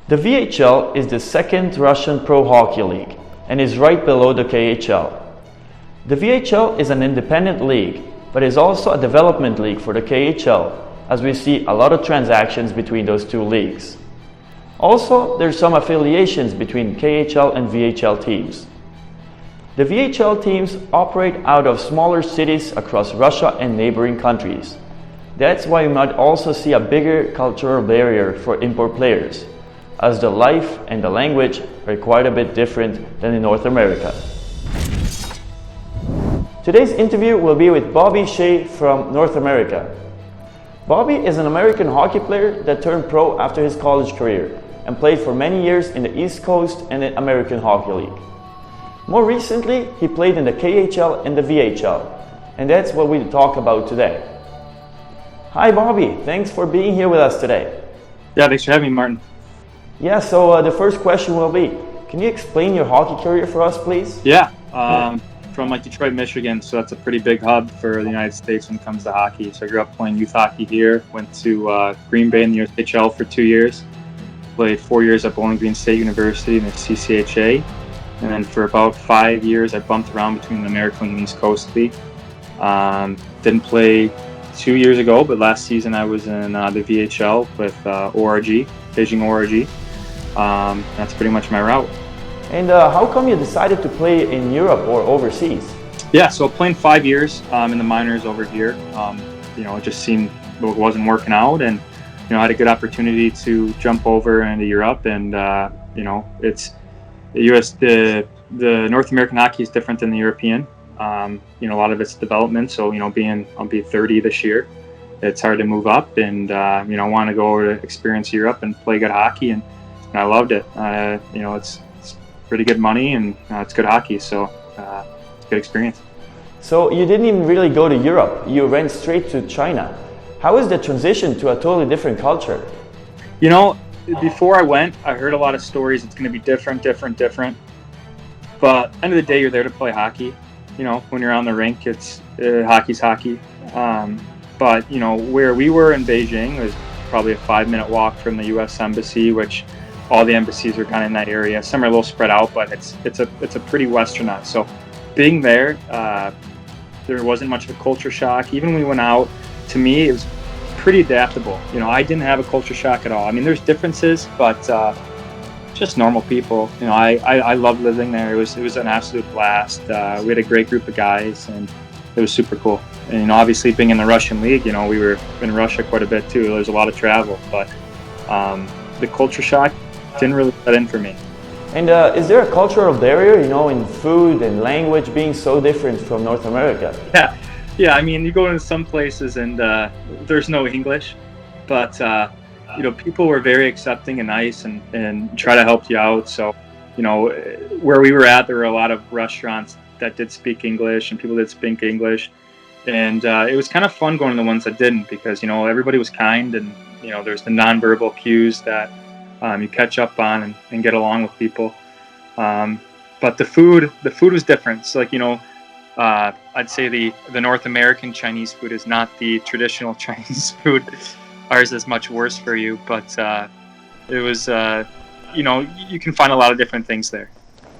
The VHL is the second Russian pro hockey league and is right below the KHL. The VHL is an independent league, but is also a development league for the KHL, as we see a lot of transactions between those two leagues. Also, there's some affiliations between KHL and VHL teams. The VHL teams operate out of smaller cities across Russia and neighboring countries. That's why you might also see a bigger cultural barrier for import players, as the life and the language are quite a bit different than in North America. Today's interview will be with Bobby Shea from North America. Bobby is an American hockey player that turned pro after his college career and played for many years in the East Coast and the American Hockey League. More recently, he played in the KHL and the VHL, and that's what we talk about today. Hi Bobby, thanks for being here with us today. Yeah, thanks for having me, Martin. Yeah, so the first question will be, can you explain your hockey career for us, please? Yeah, from Detroit, Michigan, so that's a pretty big hub for the United States when it comes to hockey. So I grew up playing youth hockey here, went to Green Bay in the VHL for 2 years, played 4 years at Bowling Green State University in the CCHA, and then for about 5 years I bumped around between the American and East Coast League. Didn't play 2 years ago, but last season I was in the VHL with ORG, Beijing ORG. That's pretty much my route. And how come you decided to play in Europe or overseas? Yeah, so playing 5 years in the minors over here, it just seemed it wasn't working out, and I had a good opportunity to jump over into Europe, and it's the North American hockey is different than the European. A lot of it's development, so I'll be 30 this year. It's hard to move up, and I want to go over to experience Europe and play good hockey, and I loved it. It's pretty good money, and it's good hockey, so it's a good experience. So you didn't even really go to Europe, you went straight to China. How is the transition to a totally different culture? Before I went, I heard a lot of stories. It's going to be different. But at the end of the day, you're there to play hockey. When you're on the rink, it's hockey's hockey. But where we were in Beijing was probably a 5-minute walk from the U.S. Embassy, which all the embassies are kind of in that area. Some are a little spread out, but it's a pretty westernized. So being there, there wasn't much of a culture shock. Even when we went out, to me, it was pretty adaptable. I didn't have a culture shock at all. I mean, there's differences, but just normal people. I loved living there. It was an absolute blast. We had a great group of guys, and it was super cool. And obviously, being in the Russian league, we were in Russia quite a bit too. There's a lot of travel, but the culture shock didn't really set in for me. And is there a cultural barrier, in food and language being so different from North America? Yeah. I mean, you go into some places and there's no English, but people were very accepting and nice and try to help you out. So, where we were at, there were a lot of restaurants that did speak English and people did speak English, and it was kind of fun going to the ones that didn't, because everybody was kind, and there's the nonverbal cues that you catch up on and get along with people. But the food was different. So I'd say the North American Chinese food is not the traditional Chinese food. Ours is much worse for you, but it was, you can find a lot of different things there.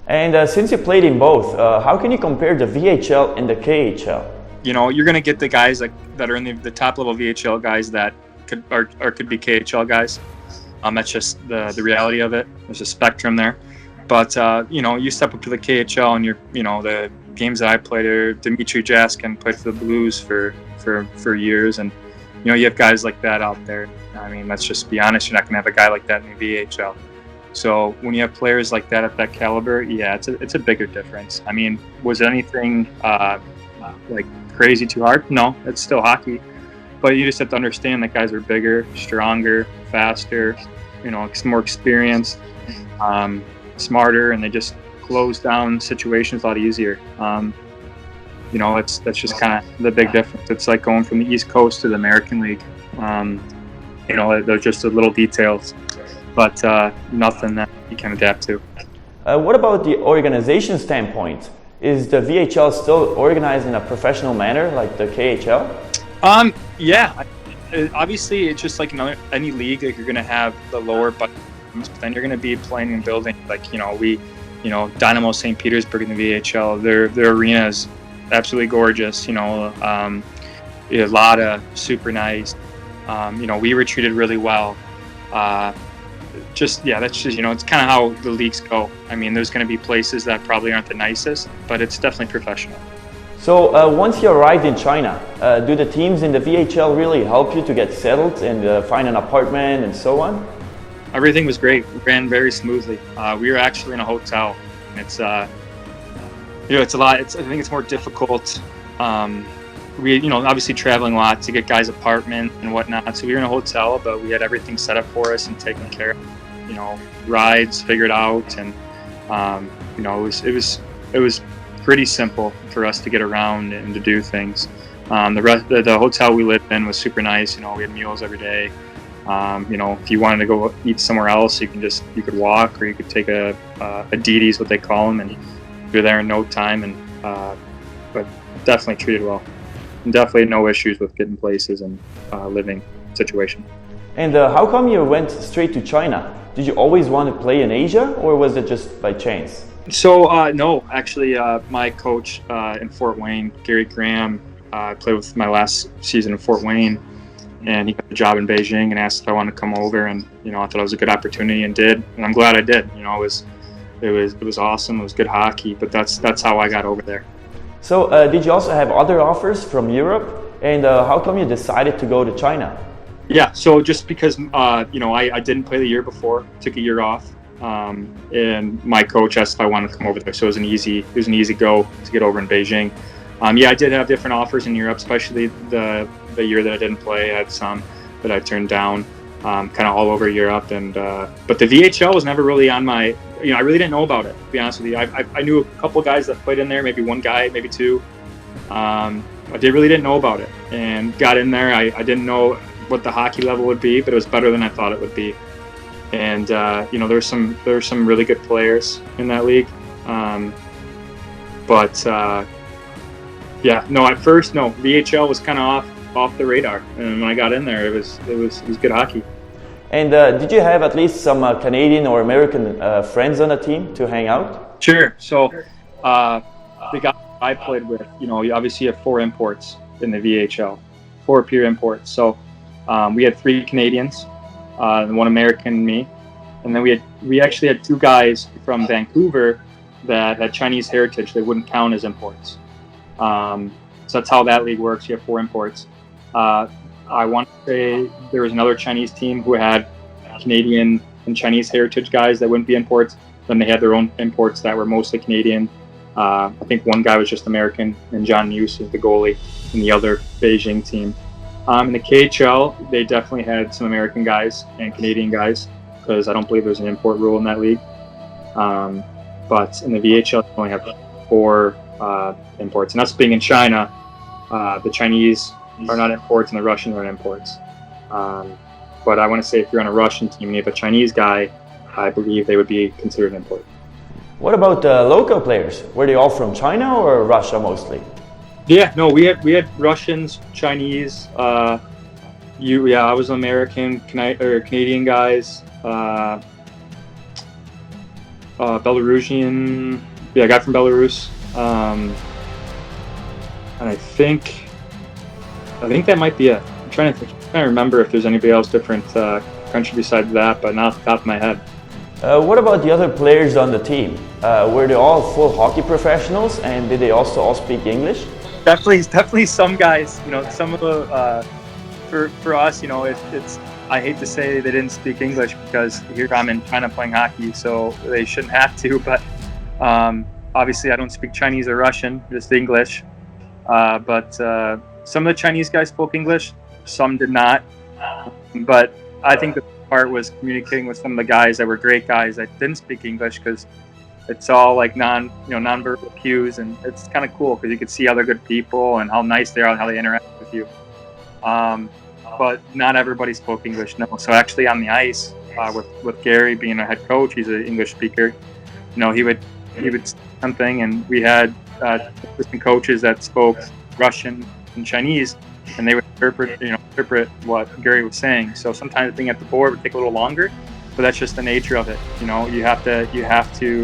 And since you played in both, how can you compare the VHL and the KHL? You're going to get the guys that are in the top level VHL guys that could be KHL guys. That's just the reality of it. There's a spectrum there. But, you step up to the KHL, and the games that I played are Dmitry Jaskin played for the Blues for years. And, you have guys like that out there. I mean, let's just be honest. You're not going to have a guy like that in the VHL. So when you have players like that at that caliber, yeah, it's a bigger difference. I mean, was anything crazy too hard? No, it's still hockey. But you just have to understand that guys are bigger, stronger, faster, more experienced, smarter, and they just close down situations a lot easier. That's just kind of the big difference. It's like going from the East Coast to the American League. They're just the little details, but nothing that you can adapt to. What about the organization standpoint? Is the VHL still organized in a professional manner like the KHL? Yeah. Obviously, it's just like any league. Like, you're going to have the lower then you're going to be playing in buildings like, Dynamo St. Petersburg in the VHL. Their arena is absolutely gorgeous. Lada, super nice. We were treated really well. That's just, it's kind of how the leagues go. I mean, there's going to be places that probably aren't the nicest, but it's definitely professional. So once you arrived in China, do the teams in the VHL really help you to get settled and find an apartment and so on? Everything was great. It ran very smoothly. We were actually in a hotel. It's it's a lot. I think it's more difficult. We obviously traveling a lot to get guys' apartment and whatnot. So we were in a hotel, but we had everything set up for us and taken care of. Rides figured out, and it was pretty simple for us to get around and to do things. The hotel we lived in was super nice. We had meals every day. If you wanted to go eat somewhere else, you could walk, or you could take a DD's, what they call them, and you're there in no time. But definitely treated well, and definitely no issues with getting places and living situation. And how come you went straight to China? Did you always want to play in Asia, or was it just by chance? So no, actually, my coach in Fort Wayne, Gary Graham, I played with my last season in Fort Wayne. And he got a job in Beijing and asked if I wanted to come over, and I thought it was a good opportunity and did, and I'm glad I did. It was awesome. It was good hockey, but that's how I got over there. So did you also have other offers from Europe, and how come you decided to go to China? Yeah, so just because I didn't play the year before, took a year off, and my coach asked if I wanted to come over there, so it was an easy go to get over in Beijing. I did have different offers in Europe, especially the year that I didn't play. I had some that I turned down, kind of all over Europe. And but the VHL was never really on my. I really didn't know about it, to be honest with you. I knew a couple guys that played in there, maybe one guy, maybe two. I really didn't know about it, and got in there. I didn't know what the hockey level would be, but it was better than I thought it would be. And there were some really good players in that league, at first, VHL was kind of off the radar, and when I got in there, it was good hockey. And did you have at least some Canadian or American friends on the team to hang out? Sure. So the guy I played with, you obviously have 4 imports in the VHL, 4 pure imports. So we had 3 Canadians, 1 American, and me, and then we actually had 2 guys from Vancouver that had Chinese heritage. They wouldn't count as imports. So that's how that league works. You have 4 imports. I want to say there was another Chinese team who had Canadian and Chinese heritage guys that wouldn't be imports. Then they had their own imports that were mostly Canadian. I think one guy was just American, and John Muse is the goalie in the other Beijing team. In the KHL, they definitely had some American guys and Canadian guys, because I don't believe there's an import rule in that league. But in the VHL, they only have 4 imports, and that's being in China. The Chinese are not imports, and the Russians are not imports. But I want to say if you're on a Russian team and you have a Chinese guy, I believe they would be considered an import. What about local players? Were they all from China or Russia mostly? Yeah, no, we had Russians, Chinese. I was American, Canadian guys. Belarusian, a guy from Belarus. And I think that might be it. I'm trying to remember if there's anybody else different country besides that, but not off the top of my head. What about the other players on the team? Were they all full hockey professionals, and did they also all speak English? Definitely some guys. Some of the for us, it's. I hate to say they didn't speak English, because here I'm in China playing hockey, so they shouldn't have to. But obviously, I don't speak Chinese or Russian, just English. But some of the Chinese guys spoke English, some did not. But I think the part was communicating with some of the guys that were great guys that didn't speak English, because it's all like nonverbal cues, and it's kind of cool because you could see other good people and how nice they are and how they interact with you. But not everybody spoke English, no. So actually on the ice, with Gary being a head coach, he's an English speaker. He would say something, and we had assistant coaches that spoke Russian and Chinese, and they would interpret what Gary was saying. So sometimes being at the board would take a little longer, but that's just the nature of it. You know, you have to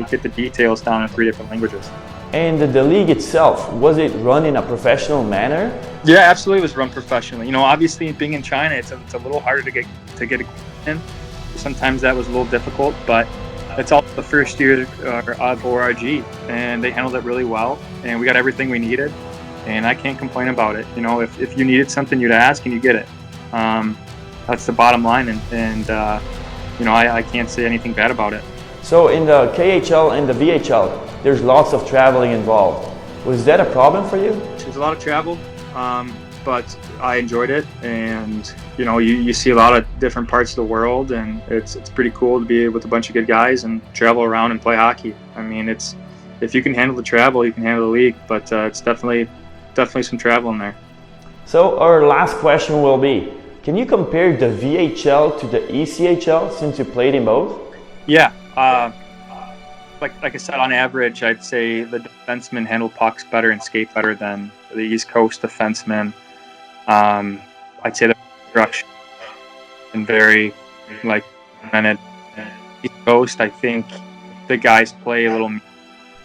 get the details down in 3 different languages. And the league itself, was it run in a professional manner? Yeah, absolutely, it was run professionally. You know, obviously being in China, it's a little harder to get in. Sometimes that was a little difficult, but it's all the first year of ORG, and they handled it really well, and we got everything we needed, and I can't complain about it. You know, if you needed something, you'd ask and you get it. That's the bottom line, and you know, I can't say anything bad about it. So in the KHL and the VHL, there's lots of traveling involved. Was that a problem for you? There's a lot of travel, but I enjoyed it, and you know, you see a lot of different parts of the world, and it's pretty cool to be with a bunch of good guys and travel around and play hockey. I mean, if you can handle the travel, you can handle the league, but it's definitely some travel in there. So our last question will be, can you compare the VHL to the ECHL since you played in both? Yeah, like I said, on average, I'd say the defensemen handle pucks better and skate better than the East Coast defensemen. I'd say the construction and very like minute. East Coast, I think the guys play a little, and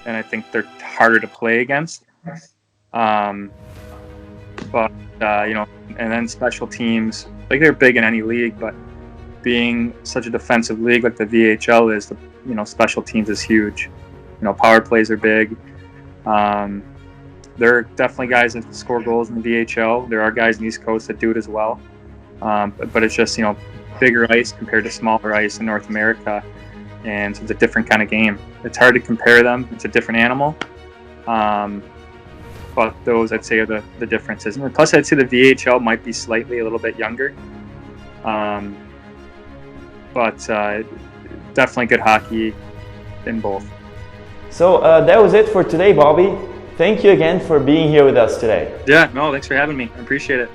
I think they're harder to play against. But you know, and then special teams, like they're big in any league, but being such a defensive league like the VHL is, you know, special teams is huge. You know, power plays are big. There are definitely guys that score goals in the VHL. There are guys in the East Coast that do it as well. But it's just, you know, bigger ice compared to smaller ice in North America, and so it's a different kind of game. It's hard to compare them. It's a different animal. But those, I'd say, are the differences. And plus, I'd say the VHL might be slightly a little bit younger. But definitely good hockey in both. So that was it for today, Bobby. Thank you again for being here with us today. Yeah, no, thanks for having me. I appreciate it.